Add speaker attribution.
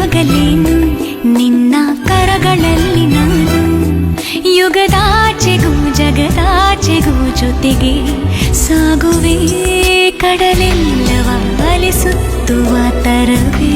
Speaker 1: ಆಗಲೇನು ನಿನ್ನ ಕರಗಳಲ್ಲಿ ನಾನು ಯುಗದಾಚೆಗೂ ಜಗದಾಚೆಗೂ ಜೊತೆಗೆ ಸಾಗುವೆ ಕಡಲೆಲ್ಲವ ಅಲಿಸುತ್ತುವ ತರವೇ